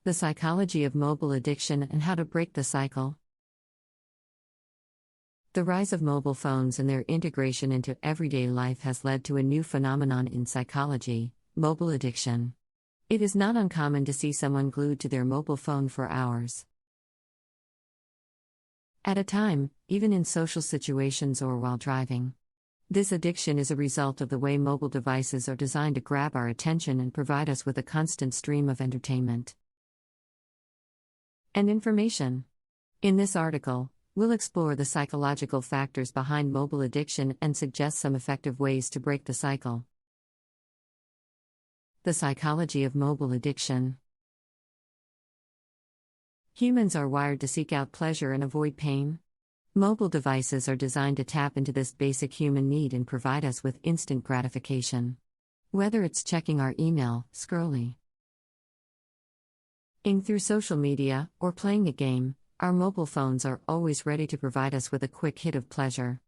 The psychology of mobile addiction and how to break the cycle. The rise of mobile phones and their integration into everyday life has led to a new phenomenon in psychology: mobile addiction. It is not uncommon to see someone glued to their mobile phone for hours at a time, even in social situations or while driving. This addiction is a result of the way mobile devices are designed to grab our attention and provide us with a constant stream of entertainment and information. In this article, we'll explore the psychological factors behind mobile addiction and suggest some effective ways to break the cycle. The psychology of mobile addiction. Humans are wired to seek out pleasure and avoid pain. Mobile devices are designed to tap into this basic human need and provide us with instant gratification. Whether it's checking our email, scrolling through social media, or playing a game, our mobile phones are always ready to provide us with a quick hit of pleasure.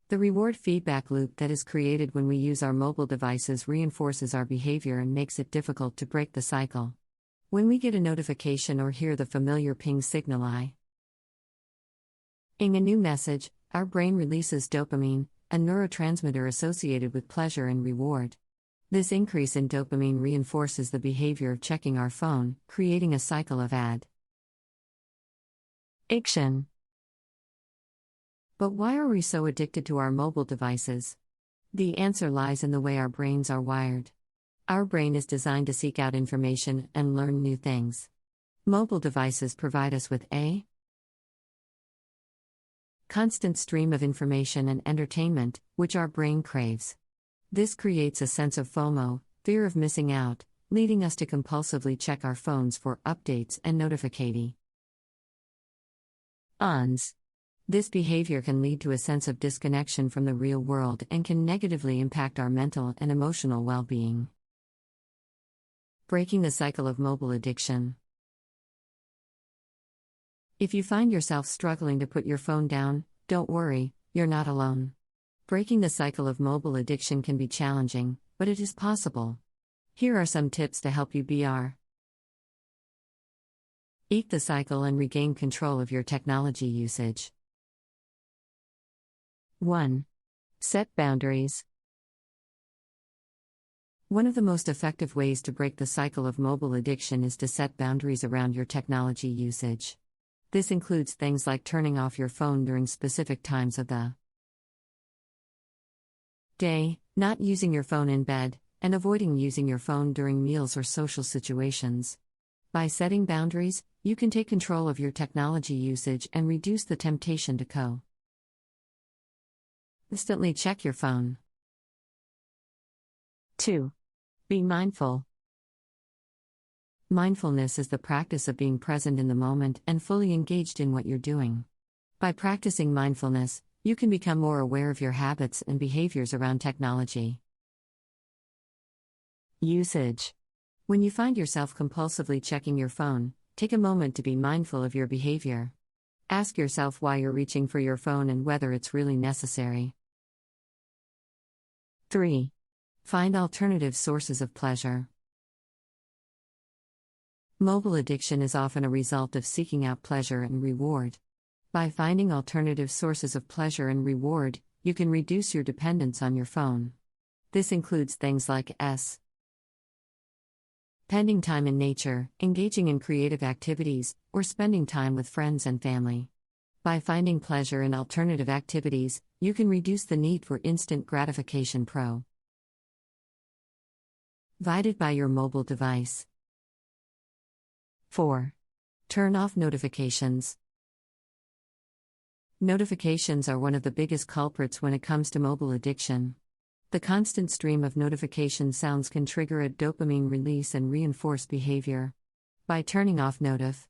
The reward feedback loop that is created when we use our mobile devices reinforces our behavior and makes it difficult to break the cycle. When we get a notification or hear the familiar ping signal a new message, our brain releases dopamine, a neurotransmitter associated with pleasure and reward. This increase in dopamine reinforces the behavior of checking our phone, creating a cycle of addiction. But why are we so addicted to our mobile devices? The answer lies in the way our brains are wired. Our brain is designed to seek out information and learn new things. Mobile devices provide us with a constant stream of information and entertainment, which our brain craves. This creates a sense of FOMO, fear of missing out, leading us to compulsively check our phones for updates and notifications. This behavior can lead to a sense of disconnection from the real world and can negatively impact our mental and emotional well-being. Breaking the cycle of mobile addiction. If you find yourself struggling to put your phone down, don't worry, you're not alone. Breaking the cycle of mobile addiction can be challenging, but it is possible. Here are some tips to help you break the cycle and regain control of your technology usage. 1. Set boundaries. One of the most effective ways to break the cycle of mobile addiction is to set boundaries around your technology usage. This includes things like turning off your phone during specific times of the day, not using your phone in bed, and avoiding using your phone during meals or social situations. By setting boundaries, you can take control of your technology usage and reduce the temptation to constantly check your phone. 2. Be mindful. Mindfulness is the practice of being present in the moment and fully engaged in what you're doing. By practicing mindfulness, you can become more aware of your habits and behaviors around technology usage. When you find yourself compulsively checking your phone, take a moment to be mindful of your behavior. Ask yourself why you're reaching for your phone and whether it's really necessary. 3. Find alternative sources of pleasure. Mobile addiction is often a result of seeking out pleasure and reward. By finding alternative sources of pleasure and reward, you can reduce your dependence on your phone. This includes things like spending time in nature, engaging in creative activities, or spending time with friends and family. By finding pleasure in alternative activities, you can reduce the need for instant gratification provided by your mobile device. 4. Turn off notifications. Notifications are one of the biggest culprits when it comes to mobile addiction. The constant stream of notification sounds can trigger a dopamine release and reinforce behavior. By turning off notifications,